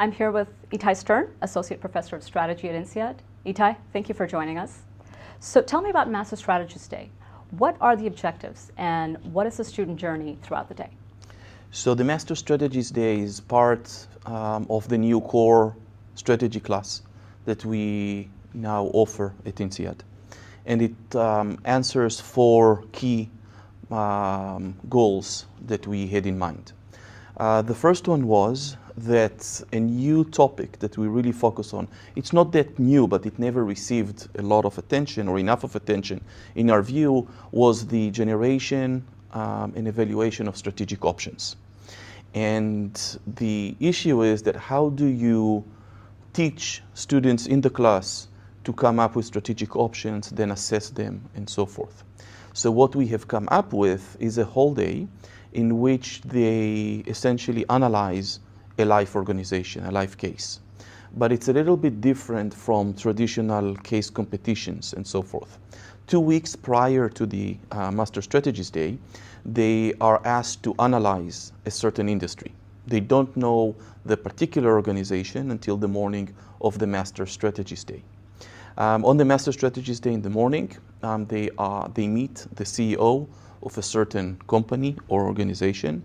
I'm here with Ithai Stern, Associate Professor of Strategy at INSEAD. Ithai, thank you for joining us. So tell me about Master Strategist Day. What are the objectives and what is the student journey throughout the day? So the Master Strategist Day is part of the new core strategy class that we now offer at INSEAD. And it answers 4 key goals that we had in mind. The first one was that a new topic that we really focus on, it's not that new, but it never received a lot of attention or enough of attention, in our view, was the generation and evaluation of strategic options. And the issue is that how do you teach students in the class to come up with strategic options, then assess them, and so forth. So what we have come up with is a whole day in which they essentially analyze a life organization, a life case. But it's a little bit different from traditional case competitions and so forth. 2 weeks prior to the Master Strategist Day, they are asked to analyze a certain industry. They don't know the particular organization until the morning of the Master Strategist Day. On the Master Strategist Day in the morning, they meet the CEO of a certain company or organization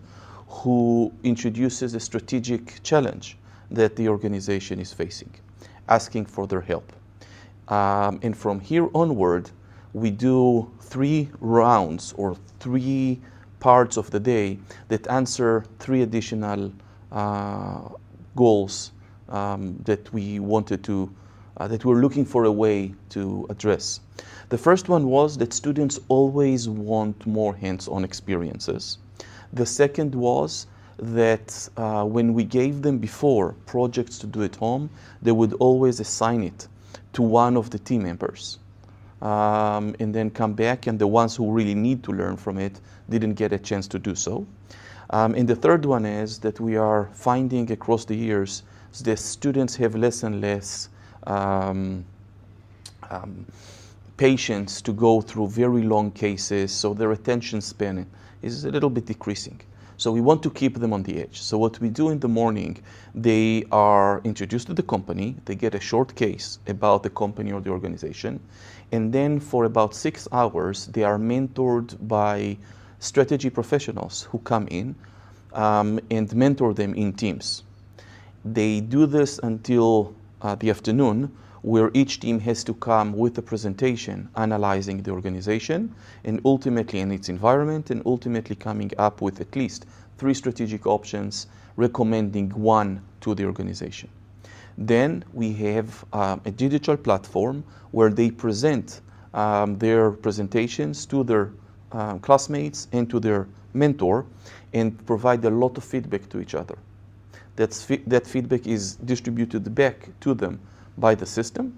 who introduces a strategic challenge that the organization is facing, asking for their help. And from here onward, we do 3 rounds or 3 parts of the day that answer 3 additional goals that we wanted to, that we're looking for a way to address. The first one was that students always want more hands-on experiences. The second was that when we gave them before projects to do at home, they would always assign it to one of the team members and then come back, and the ones who really need to learn from it didn't get a chance to do so. And the third one is that we are finding across the years that students have less and less patience to go through very long cases, so their attention span is a little bit decreasing. So we want to keep them on the edge. So what we do in the morning, they are introduced to the company, they get a short case about the company or the organization, and then for about 6 hours, they are mentored by strategy professionals who come in and mentor them in teams. They do this until the afternoon, where each team has to come with a presentation analyzing the organization and ultimately in its environment, and ultimately coming up with at least 3 strategic options, recommending 1 to the organization. Then we have a digital platform where they present their presentations to their classmates and to their mentor and provide a lot of feedback to each other. That feedback is distributed back to them by the system,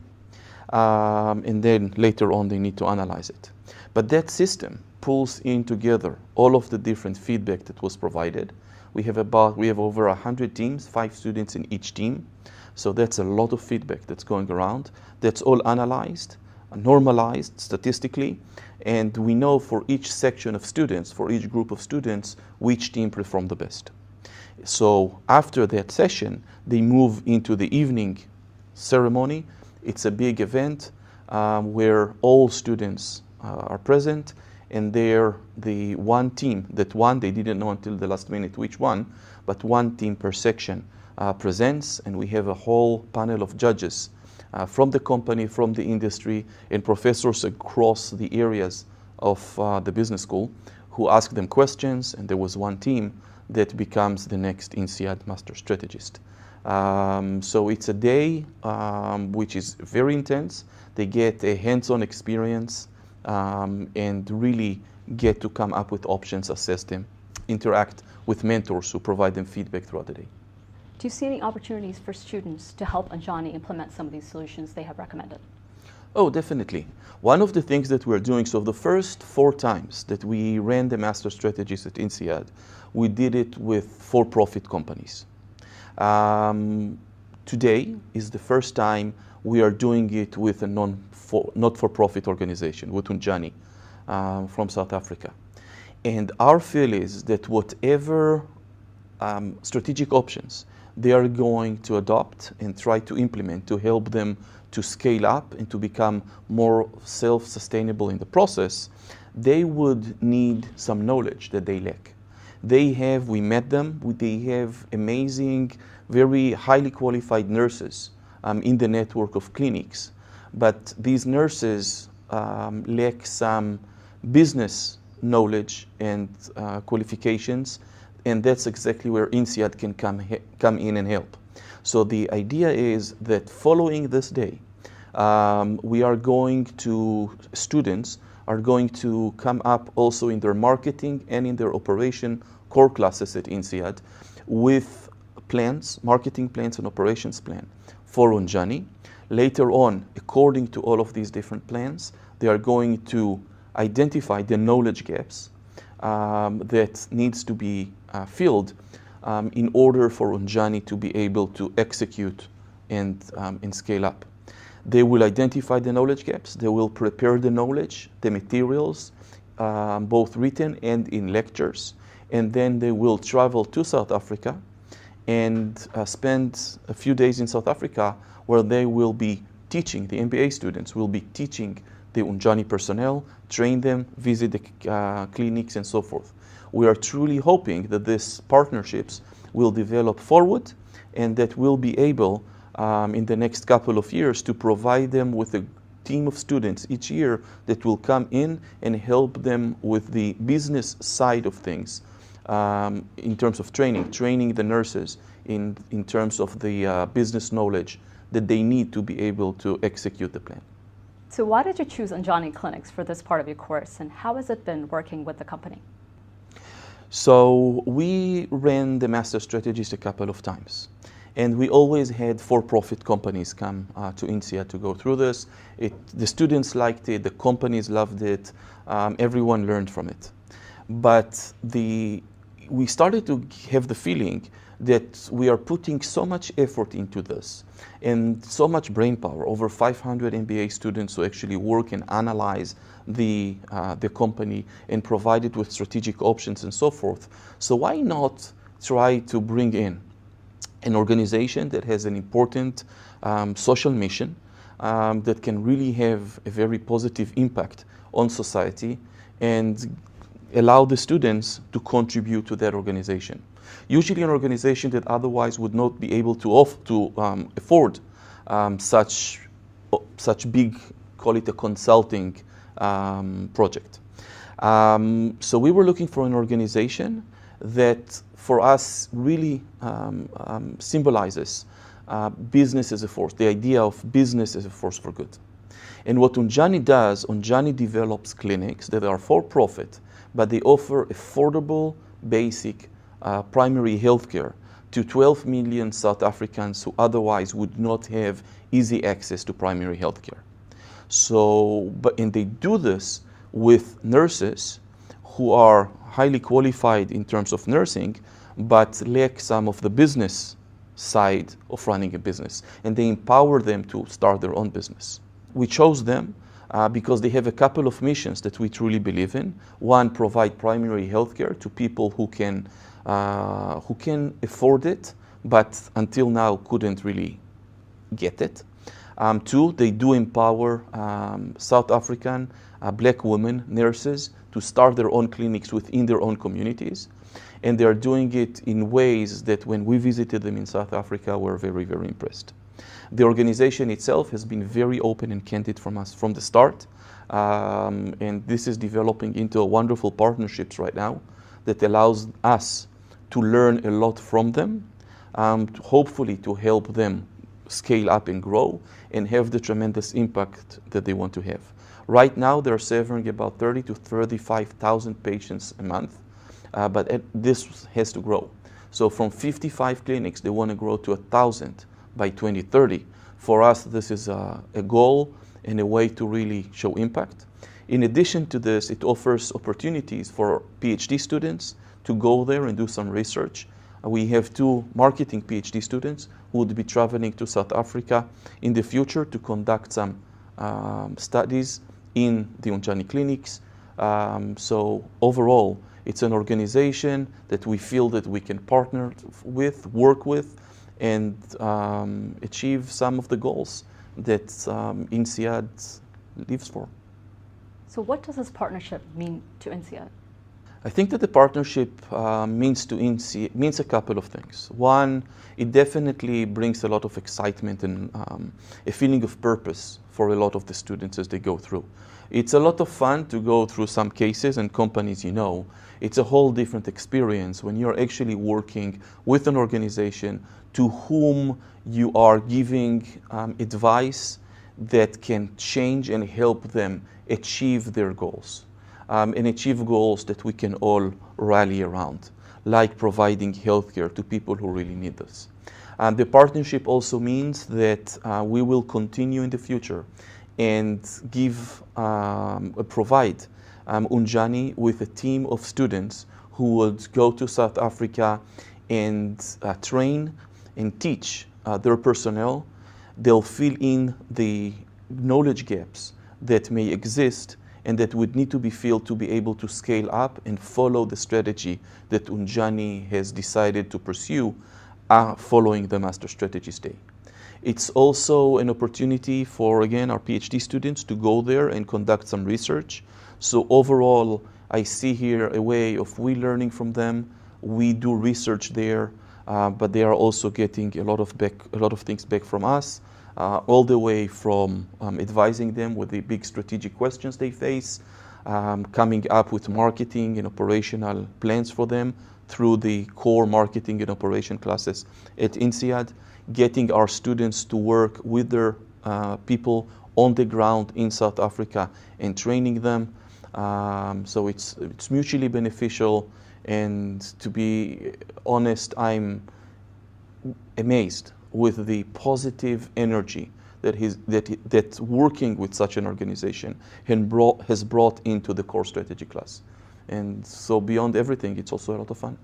and then later on they need to analyze it. But that system pulls in together all of the different feedback that was provided. We have over 100 teams, 5 students in each team, so that's a lot of feedback that's going around. That's all analyzed, normalized statistically, and we know for each section of students, for each group of students, which team performed the best. So after that session, they move into the evening ceremony. It's a big event where all students are present, and they're the one team that won. They didn't know until the last minute which one, but 1 team per section presents, and we have a whole panel of judges from the company, from the industry, and professors across the areas of the business school who ask them questions, and there was 1 team that becomes the next INSEAD Master Strategist. So it's a day which is very intense. They get a hands-on experience and really get to come up with options, assess them, interact with mentors who provide them feedback throughout the day. Do you see any opportunities for students to help Anjani implement some of these solutions they have recommended? Oh, definitely. One of the things that we're doing, so the first 4 times that we ran the Master Strategist at INSEAD, we did it with for-profit companies. Today is the first time we are doing it with a not-for-profit organization, with Unjani from South Africa. And our feel is that whatever strategic options they are going to adopt and try to implement to help them to scale up and to become more self-sustainable in the process, they would need some knowledge that they lack. We met them, they have amazing, very highly qualified nurses in the network of clinics. But these nurses lack some business knowledge and qualifications, and that's exactly where INSEAD can come in and help. So the idea is that following this day, students are going to come up also in their marketing and in their operation core classes at INSEAD with plans, marketing plans and operations plan for Unjani. Later on, according to all of these different plans, they are going to identify the knowledge gaps that needs to be filled in order for Unjani to be able to execute and scale up. They will identify the knowledge gaps, they will prepare the knowledge, the materials, both written and in lectures, and then they will travel to South Africa and spend a few days in South Africa where they will be teaching, the MBA students will be teaching the Unjani personnel, train them, visit the clinics and so forth. We are truly hoping that these partnerships will develop forward and that we'll be able in the next couple of years to provide them with a team of students each year that will come in and help them with the business side of things in terms of training the nurses in terms of the business knowledge that they need to be able to execute the plan. So why did you choose Unjani Clinics for this part of your course, and how has it been working with the company? So we ran the Master Strategist a couple of times, and we always had for-profit companies come to INSEAD to go through this. The students liked it, the companies loved it, everyone learned from it. But we started to have the feeling that we are putting so much effort into this and so much brain power, over 500 MBA students who actually work and analyze the company and provide it with strategic options and so forth. So why not try to bring in an organization that has an important social mission that can really have a very positive impact on society and allow the students to contribute to that organization. Usually an organization that otherwise would not be able to afford such big, call it a consulting project. So we were looking for an organization that for us really symbolizes business as a force, the idea of business as a force for good. And what Unjani does, Unjani develops clinics that are for-profit, but they offer affordable, basic primary health care to 12 million South Africans who otherwise would not have easy access to primary health care. And they do this with nurses who are highly qualified in terms of nursing, but lack some of the business side of running a business. And they empower them to start their own business. We chose them because they have a couple of missions that we truly believe in. One, provide primary health care to people who can afford it, but until now couldn't really get it. Two, they do empower South African black women nurses to start their own clinics within their own communities. And they are doing it in ways that when we visited them in South Africa, we're very, very impressed. The organization itself has been very open and candid from us from the start. And this is developing into a wonderful partnerships right now that allows us to learn a lot from them, hopefully to help them scale up and grow and have the tremendous impact that they want to have. Right now, they're serving about 30 to 35,000 patients a month, but this has to grow. So from 55 clinics, they want to grow to 1,000 by 2030. For us, this is a goal and a way to really show impact. In addition to this, it offers opportunities for PhD students to go there and do some research. We have 2 marketing PhD students who would be traveling to South Africa in the future to conduct some studies in the Unjani clinics. So overall, it's an organization that we feel that we can partner with, work with, and achieve some of the goals that INSEAD lives for. So what does this partnership mean to INSEAD? I think that the partnership means a couple of things. One, it definitely brings a lot of excitement and a feeling of purpose for a lot of the students as they go through. It's a lot of fun to go through some cases and companies, you know. It's a whole different experience when you're actually working with an organization to whom you are giving advice that can change and help them achieve their goals. And achieve goals that we can all rally around, like providing healthcare to people who really need this. The partnership also means that we will continue in the future and provide Unjani with a team of students who would go to South Africa and train and teach their personnel. They'll fill in the knowledge gaps that may exist and that would need to be filled to be able to scale up and follow the strategy that Unjani has decided to pursue following the Master Strategist Day. It's also an opportunity for, again, our PhD students to go there and conduct some research. So overall, I see here a way of we learning from them. We do research there, but they are also getting a lot of things back from us. All the way from advising them with the big strategic questions they face, coming up with marketing and operational plans for them through the core marketing and operation classes at INSEAD, getting our students to work with their people on the ground in South Africa and training them. So it's mutually beneficial, and to be honest, I'm amazed with the positive energy that working with such an organization has brought into the core strategy class. And so beyond everything, it's also a lot of fun.